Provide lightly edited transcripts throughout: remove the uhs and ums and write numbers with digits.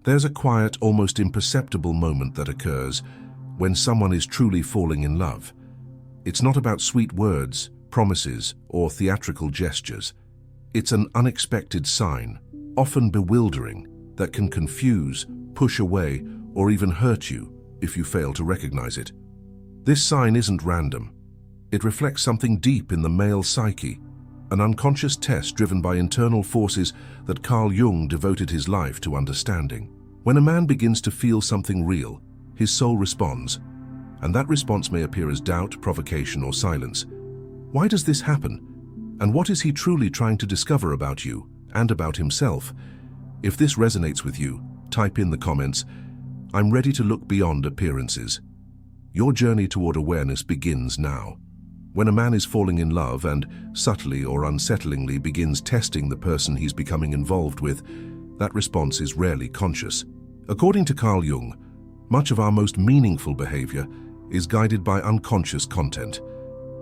There's a quiet, almost imperceptible moment that occurs when someone is truly falling in love. It's not about sweet words, promises, or theatrical gestures. It's an unexpected sign, often bewildering, that can confuse, push away, or even hurt you if you fail to recognize it. This sign isn't random. It reflects something deep in the male psyche, an unconscious test driven by internal forces that Carl Jung devoted his life to understanding. When a man begins to feel something real, his soul responds, and that response may appear as doubt, provocation, or silence. Why does this happen? And what is he truly trying to discover about you and about himself? If this resonates with you, type in the comments, "I'm ready to look beyond appearances." Your journey toward awareness begins now. When a man is falling in love and, subtly or unsettlingly, begins testing the person he's becoming involved with, that response is rarely conscious. According to Carl Jung, much of our most meaningful behavior is guided by unconscious content,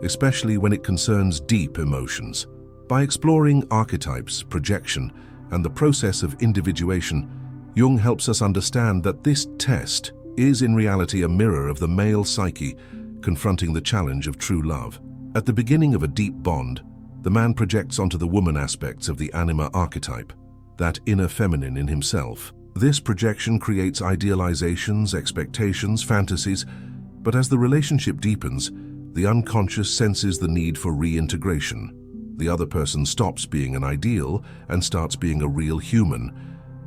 especially when it concerns deep emotions. By exploring archetypes, projection, and the process of individuation, Jung helps us understand that this test is in reality a mirror of the male psyche confronting the challenge of true love. At the beginning of a deep bond, the man projects onto the woman aspects of the anima archetype, that inner feminine in himself. This projection creates idealizations, expectations, fantasies, but as the relationship deepens, the unconscious senses the need for reintegration. The other person stops being an ideal and starts being a real human,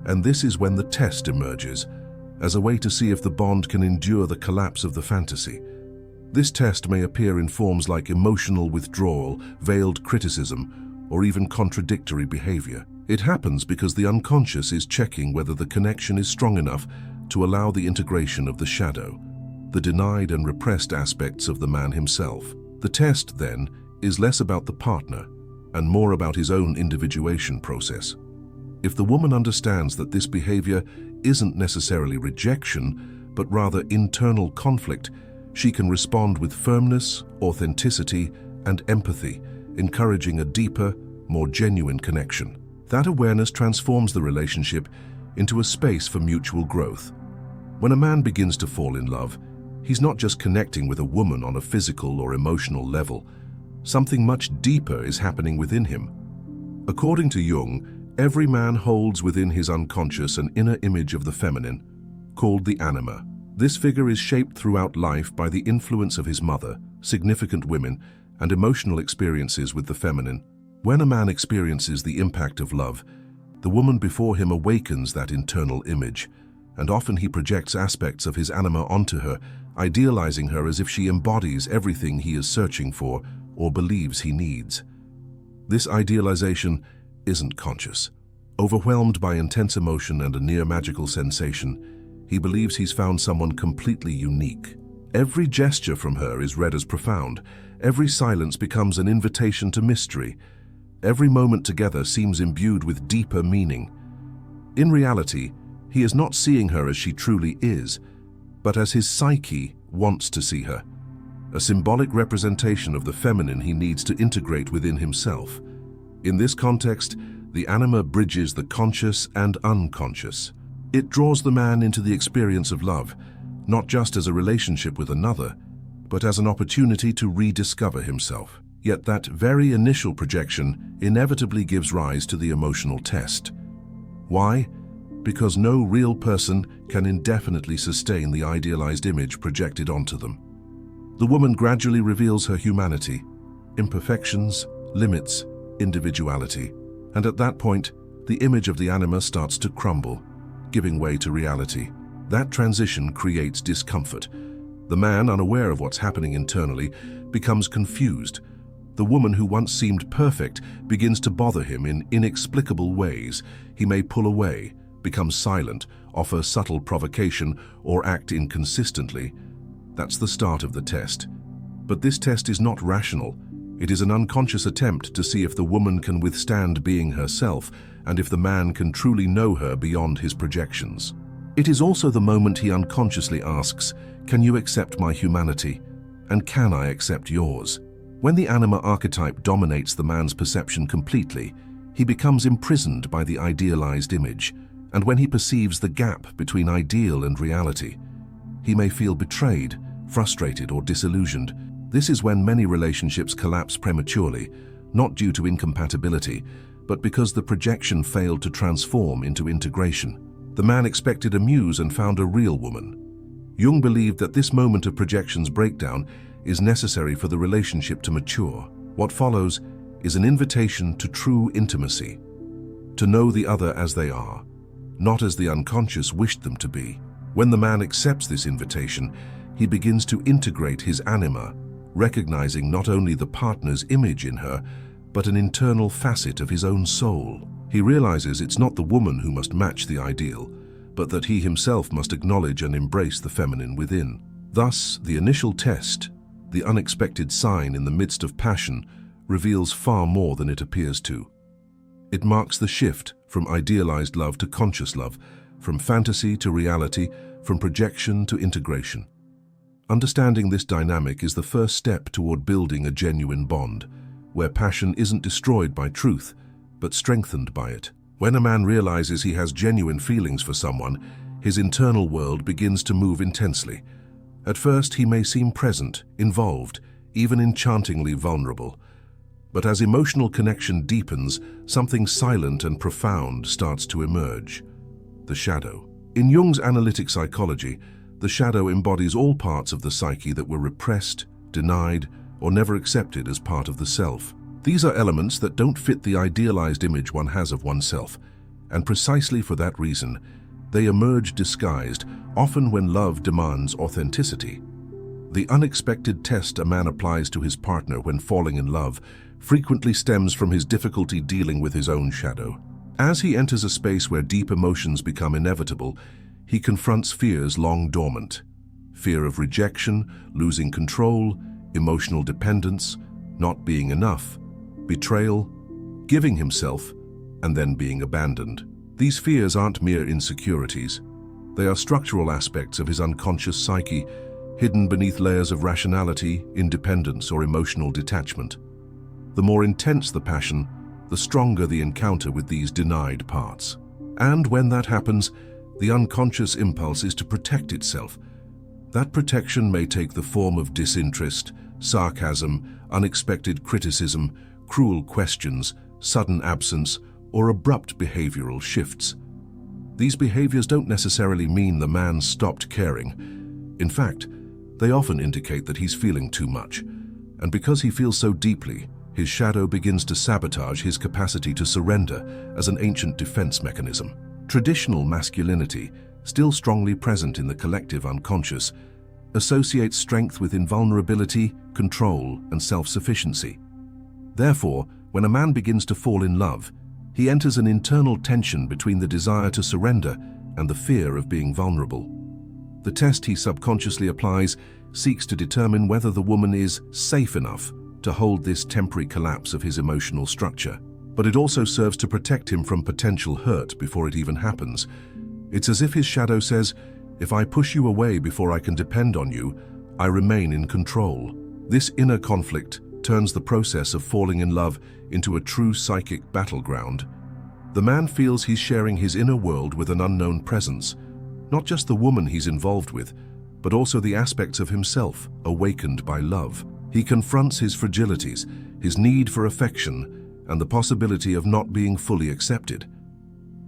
and this is when the test emerges, as a way to see if the bond can endure the collapse of the fantasy. This test may appear in forms like emotional withdrawal, veiled criticism, or even contradictory behavior. It happens because the unconscious is checking whether the connection is strong enough to allow the integration of the shadow, the denied and repressed aspects of the man himself. The test, then, is less about the partner and more about his own individuation process. If the woman understands that this behavior isn't necessarily rejection, but rather internal conflict, she can respond with firmness, authenticity, and empathy, encouraging a deeper, more genuine connection. That awareness transforms the relationship into a space for mutual growth. When a man begins to fall in love, he's not just connecting with a woman on a physical or emotional level. Something much deeper is happening within him. According to Jung, every man holds within his unconscious an inner image of the feminine, called the anima. This figure is shaped throughout life by the influence of his mother, significant women, and emotional experiences with the feminine. When a man experiences the impact of love, the woman before him awakens that internal image, and often he projects aspects of his anima onto her, idealizing her as if she embodies everything he is searching for or believes he needs. This idealization isn't conscious. Overwhelmed by intense emotion and a near magical sensation, he believes he's found someone completely unique. Every gesture from her is read as profound. Every silence becomes an invitation to mystery. Every moment together seems imbued with deeper meaning. In reality, he is not seeing her as she truly is, but as his psyche wants to see her, a symbolic representation of the feminine he needs to integrate within himself. In this context, the anima bridges the conscious and unconscious. It draws the man into the experience of love, not just as a relationship with another, but as an opportunity to rediscover himself. Yet that very initial projection inevitably gives rise to the emotional test. Why? Because no real person can indefinitely sustain the idealized image projected onto them. The woman gradually reveals her humanity, imperfections, limits, individuality, and at that point, the image of the anima starts to crumble, giving way to reality. That transition creates discomfort. The man, unaware of what's happening internally, becomes confused. The woman who once seemed perfect begins to bother him in inexplicable ways. He may pull away, become silent, offer subtle provocation, or act inconsistently. That's the start of the test. But this test is not rational. It is an unconscious attempt to see if the woman can withstand being herself and if the man can truly know her beyond his projections. It is also the moment he unconsciously asks, "Can you accept my humanity? And can I accept yours?" When the anima archetype dominates the man's perception completely, he becomes imprisoned by the idealized image, And when he perceives the gap between ideal and reality, he may feel betrayed, frustrated, or disillusioned. This is when many relationships collapse prematurely, not due to incompatibility, but because the projection failed to transform into integration. The man expected a muse and found a real woman. Jung believed that this moment of projection's breakdown is necessary for the relationship to mature. What follows is an invitation to true intimacy, to know the other as they are, not as the unconscious wished them to be. When the man accepts this invitation, he begins to integrate his anima, recognizing not only the partner's image in her, but an internal facet of his own soul. He realizes it's not the woman who must match the ideal, but that he himself must acknowledge and embrace the feminine within. Thus, the initial test, the unexpected sign in the midst of passion, reveals far more than it appears to. It marks the shift from idealized love to conscious love, from fantasy to reality, from projection to integration. Understanding this dynamic is the first step toward building a genuine bond, where passion isn't destroyed by truth, but strengthened by it. When a man realizes he has genuine feelings for someone, his internal world begins to move intensely. At first, he may seem present, involved, even enchantingly vulnerable. But as emotional connection deepens, something silent and profound starts to emerge: the shadow. In Jung's analytic psychology, the shadow embodies all parts of the psyche that were repressed, denied, or never accepted as part of the self. These are elements that don't fit the idealized image one has of oneself, and precisely for that reason, they emerge disguised, often when love demands authenticity. The unexpected test a man applies to his partner when falling in love frequently stems from his difficulty dealing with his own shadow. As he enters a space where deep emotions become inevitable, he confronts fears long dormant: fear of rejection, losing control, emotional dependence, not being enough, betrayal, giving himself, and then being abandoned. These fears aren't mere insecurities. They are structural aspects of his unconscious psyche, hidden beneath layers of rationality, independence, or emotional detachment. The more intense the passion, the stronger the encounter with these denied parts. And when that happens, the unconscious impulse is to protect itself. That protection may take the form of disinterest, sarcasm, unexpected criticism, cruel questions, sudden absence, or abrupt behavioral shifts. These behaviors don't necessarily mean the man stopped caring. In fact, they often indicate that he's feeling too much. And because he feels so deeply, his shadow begins to sabotage his capacity to surrender as an ancient defense mechanism. Traditional masculinity, still strongly present in the collective unconscious, associates strength with invulnerability, control, and self-sufficiency. Therefore, when a man begins to fall in love, he enters an internal tension between the desire to surrender and the fear of being vulnerable. The test he subconsciously applies seeks to determine whether the woman is safe enough to hold this temporary collapse of his emotional structure. But it also serves to protect him from potential hurt before it even happens. It's as if his shadow says, "If I push you away before I can depend on you, I remain in control." This inner conflict turns the process of falling in love into a true psychic battleground. The man feels he's sharing his inner world with an unknown presence, not just the woman he's involved with, but also the aspects of himself awakened by love. He confronts his fragilities, his need for affection, and the possibility of not being fully accepted.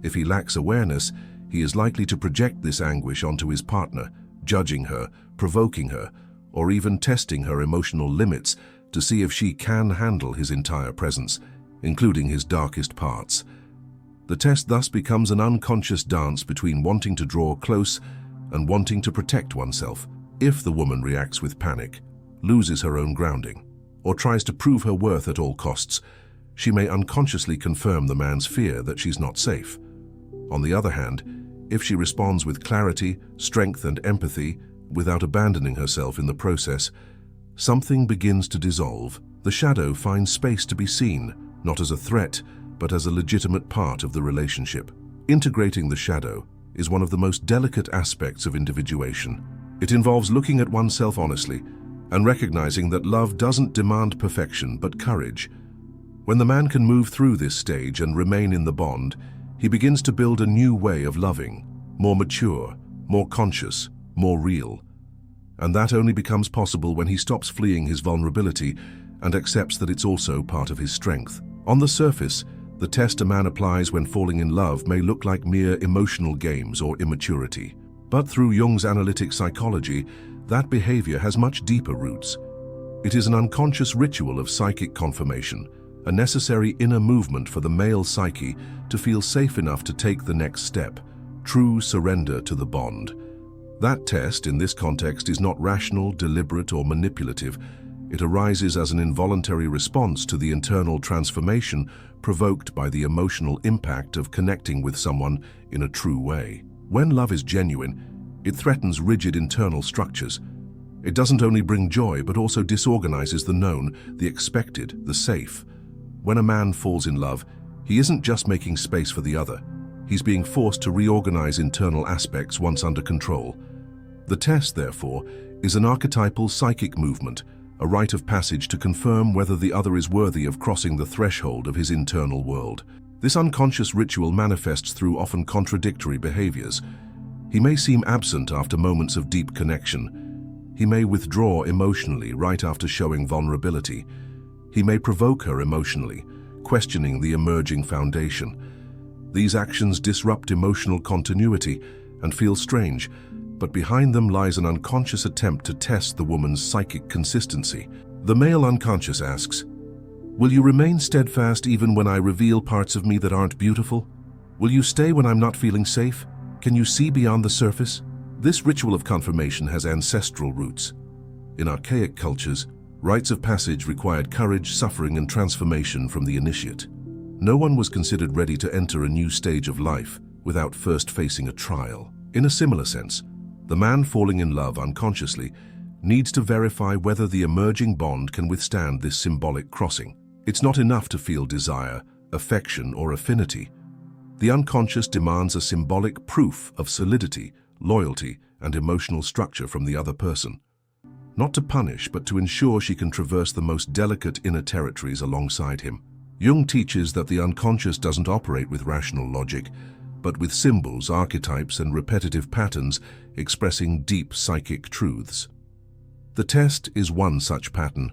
If he lacks awareness, he is likely to project this anguish onto his partner, judging her, provoking her, or even testing her emotional limits to see if she can handle his entire presence, including his darkest parts. The test thus becomes an unconscious dance between wanting to draw close and wanting to protect oneself. If the woman reacts with panic, loses her own grounding, or tries to prove her worth at all costs, she may unconsciously confirm the man's fear that she's not safe. On the other hand, if she responds with clarity, strength, and empathy, without abandoning herself in the process, something begins to dissolve. The shadow finds space to be seen, not as a threat, but as a legitimate part of the relationship. Integrating the shadow is one of the most delicate aspects of individuation. It involves looking at oneself honestly and recognizing that love doesn't demand perfection, but courage. When the man can move through this stage and remain in the bond, He begins to build a new way of loving, more mature, more conscious, more real. And that only becomes possible when he stops fleeing his vulnerability and accepts that it's also part of his strength. On the surface, the test a man applies when falling in love may look like mere emotional games or immaturity. But through Jung's analytic psychology, that behavior has much deeper roots. It is an unconscious ritual of psychic confirmation, a necessary inner movement for the male psyche to feel safe enough to take the next step, true surrender to the bond. That test, in this context, is not rational, deliberate, or manipulative. It arises as an involuntary response to the internal transformation provoked by the emotional impact of connecting with someone in a true way. When love is genuine, it threatens rigid internal structures. It doesn't only bring joy, but also disorganizes the known, the expected, the safe. When a man falls in love, he isn't just making space for the other. He's being forced to reorganize internal aspects once under control. The test, therefore, is an archetypal psychic movement, a rite of passage to confirm whether the other is worthy of crossing the threshold of his internal world. This unconscious ritual manifests through often contradictory behaviors. He may seem absent after moments of deep connection. He may withdraw emotionally right after showing vulnerability. He may provoke her emotionally, questioning the emerging foundation. These actions disrupt emotional continuity and feel strange, but behind them lies an unconscious attempt to test the woman's psychic consistency. The male unconscious asks, "Will you remain steadfast even when I reveal parts of me that aren't beautiful? Will you stay when I'm not feeling safe? Can you see beyond the surface?" This ritual of confirmation has ancestral roots. In archaic cultures, rites of passage required courage, suffering, and transformation from the initiate. No one was considered ready to enter a new stage of life without first facing a trial. In a similar sense, the man falling in love unconsciously needs to verify whether the emerging bond can withstand this symbolic crossing. It's not enough to feel desire, affection, or affinity. The unconscious demands a symbolic proof of solidity, loyalty, and emotional structure from the other person. Not to punish, but to ensure she can traverse the most delicate inner territories alongside him. Jung teaches that the unconscious doesn't operate with rational logic, but with symbols, archetypes, and repetitive patterns expressing deep psychic truths. The test is one such pattern.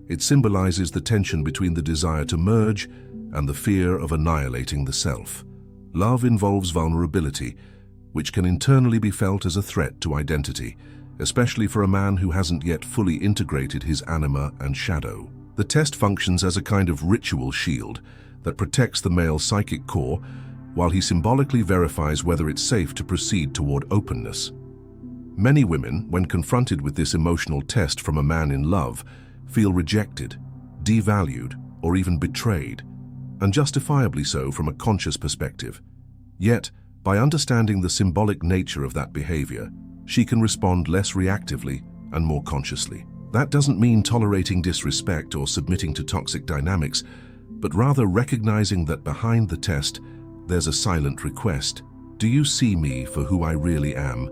It symbolizes the tension between the desire to merge and the fear of annihilating the self. Love involves vulnerability, which can internally be felt as a threat to identity, especially for a man who hasn't yet fully integrated his anima and shadow. The test functions as a kind of ritual shield that protects the male psychic core, while he symbolically verifies whether it's safe to proceed toward openness. Many women, when confronted with this emotional test from a man in love, feel rejected, devalued, or even betrayed, and justifiably so from a conscious perspective. Yet, by understanding the symbolic nature of that behavior, she can respond less reactively and more consciously. That doesn't mean tolerating disrespect or submitting to toxic dynamics, but rather recognizing that behind the test, there's a silent request. Do you see me for who I really am,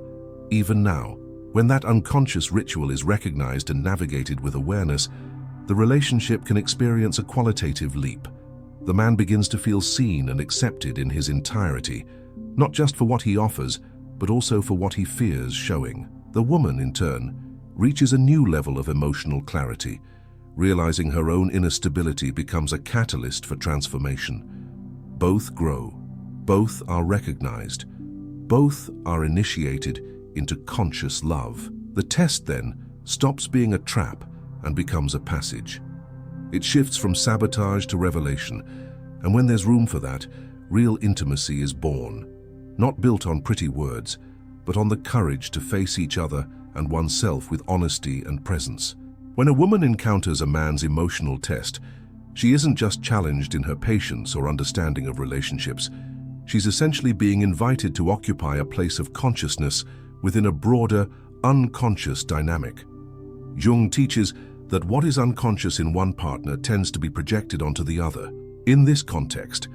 even now? When that unconscious ritual is recognized and navigated with awareness, the relationship can experience a qualitative leap. The man begins to feel seen and accepted in his entirety, not just for what he offers, but also for what he fears showing. The woman, in turn, reaches a new level of emotional clarity, realizing her own inner stability becomes a catalyst for transformation. Both grow, both are recognized, both are initiated into conscious love. The test, then, stops being a trap and becomes a passage. It shifts from sabotage to revelation, and when there's room for that, real intimacy is born. Not built on pretty words, but on the courage to face each other and oneself with honesty and presence. When a woman encounters a man's emotional test, she isn't just challenged in her patience or understanding of relationships. She's essentially being invited to occupy a place of consciousness within a broader, unconscious dynamic. Jung teaches that what is unconscious in one partner tends to be projected onto the other. In this context,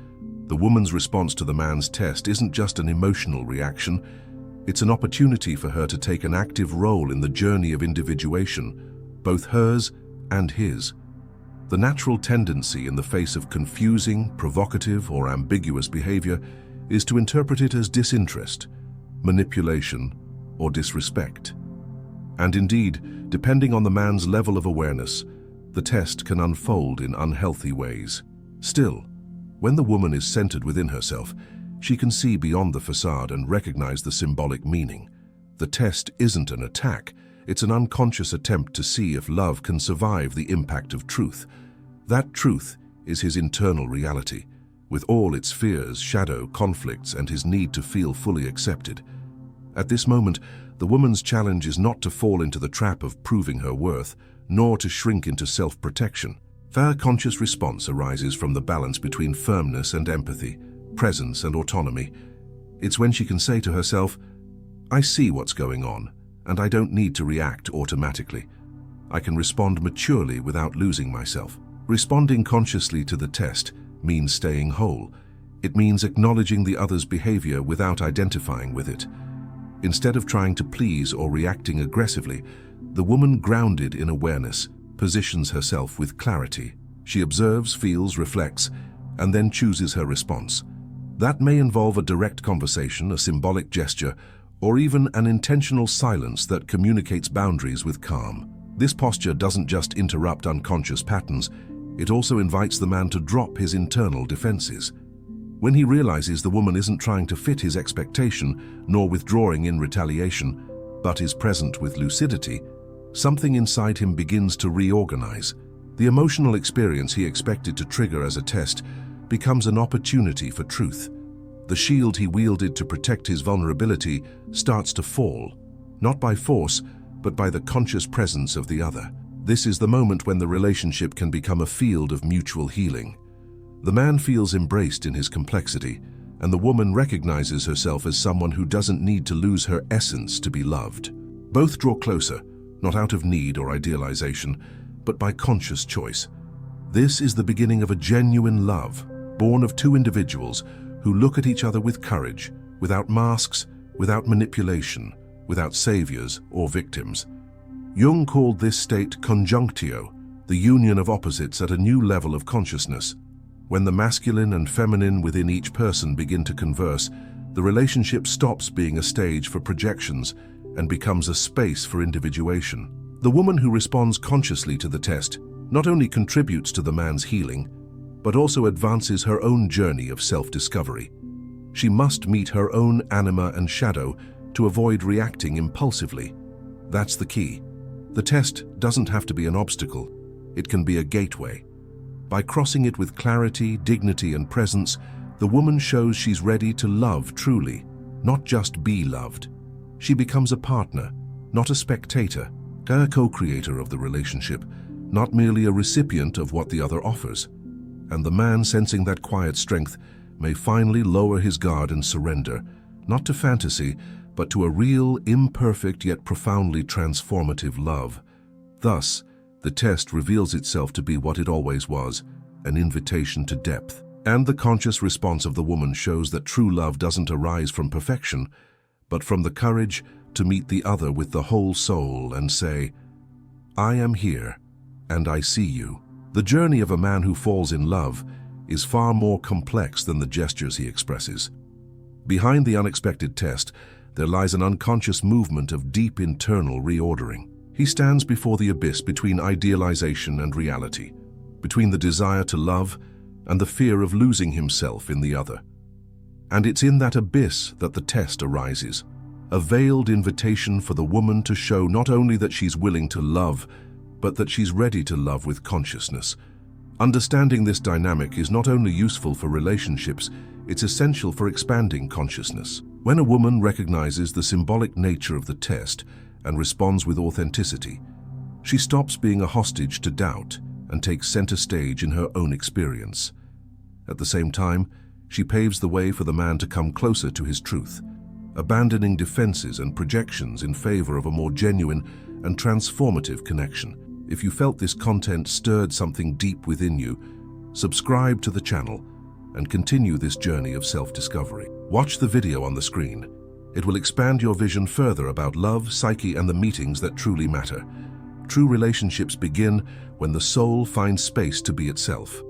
the woman's response to the man's test isn't just an emotional reaction, it's an opportunity for her to take an active role in the journey of individuation, both hers and his. The natural tendency in the face of confusing, provocative, or ambiguous behavior is to interpret it as disinterest, manipulation, or disrespect. And indeed, depending on the man's level of awareness, the test can unfold in unhealthy ways. Still, when the woman is centered within herself, she can see beyond the facade and recognize the symbolic meaning. The test isn't an attack, it's an unconscious attempt to see if love can survive the impact of truth. That truth is his internal reality, with all its fears, shadow, conflicts, and his need to feel fully accepted. At this moment, the woman's challenge is not to fall into the trap of proving her worth, nor to shrink into self-protection. Her conscious response arises from the balance between firmness and empathy, presence and autonomy. It's when she can say to herself, "I see what's going on, and I don't need to react automatically. I can respond maturely without losing myself." Responding consciously to the test means staying whole. It means acknowledging the other's behavior without identifying with it. Instead of trying to please or reacting aggressively, the woman, grounded in awareness, positions herself with clarity. She observes, feels, reflects, and then chooses her response. That may involve a direct conversation, a symbolic gesture, or even an intentional silence that communicates boundaries with calm. This posture doesn't just interrupt unconscious patterns, it also invites the man to drop his internal defenses. When he realizes the woman isn't trying to fit his expectation, nor withdrawing in retaliation, but is present with lucidity, something inside him begins to reorganize. The emotional experience he expected to trigger as a test becomes an opportunity for truth. The shield he wielded to protect his vulnerability starts to fall, not by force, but by the conscious presence of the other. This is the moment when the relationship can become a field of mutual healing. The man feels embraced in his complexity, and the woman recognizes herself as someone who doesn't need to lose her essence to be loved. Both draw closer, not out of need or idealization, but by conscious choice. This is the beginning of a genuine love, born of two individuals who look at each other with courage, without masks, without manipulation, without saviors or victims. Jung called this state conjunctio, the union of opposites at a new level of consciousness. When the masculine and feminine within each person begin to converse, the relationship stops being a stage for projections and becomes a space for individuation. The woman who responds consciously to the test not only contributes to the man's healing, but also advances her own journey of self-discovery. She must meet her own anima and shadow to avoid reacting impulsively. That's the key. The test doesn't have to be an obstacle. It can be a gateway. By crossing it with clarity, dignity, and presence, the woman shows she's ready to love truly, not just be loved. She becomes a partner, not a spectator, a co-creator of the relationship, not merely a recipient of what the other offers. And the man, sensing that quiet strength, may finally lower his guard and surrender, not to fantasy, but to a real, imperfect yet profoundly transformative love. Thus, the test reveals itself to be what it always was, an invitation to depth. And the conscious response of the woman shows that true love doesn't arise from perfection, but from the courage to meet the other with the whole soul and say, "I am here, and I see you." The journey of a man who falls in love is far more complex than the gestures he expresses. Behind the unexpected test, there lies an unconscious movement of deep internal reordering. He stands before the abyss between idealization and reality, between the desire to love and the fear of losing himself in the other. And it's in that abyss that the test arises, a veiled invitation for the woman to show not only that she's willing to love, but that she's ready to love with consciousness. Understanding this dynamic is not only useful for relationships, it's essential for expanding consciousness. When a woman recognizes the symbolic nature of the test and responds with authenticity, she stops being a hostage to doubt and takes center stage in her own experience. At the same time, she paves the way for the man to come closer to his truth, abandoning defenses and projections in favor of a more genuine and transformative connection. If you felt this content stirred something deep within you, subscribe to the channel and continue this journey of self-discovery. Watch the video on the screen. It will expand your vision further about love, psyche, and the meetings that truly matter. True relationships begin when the soul finds space to be itself.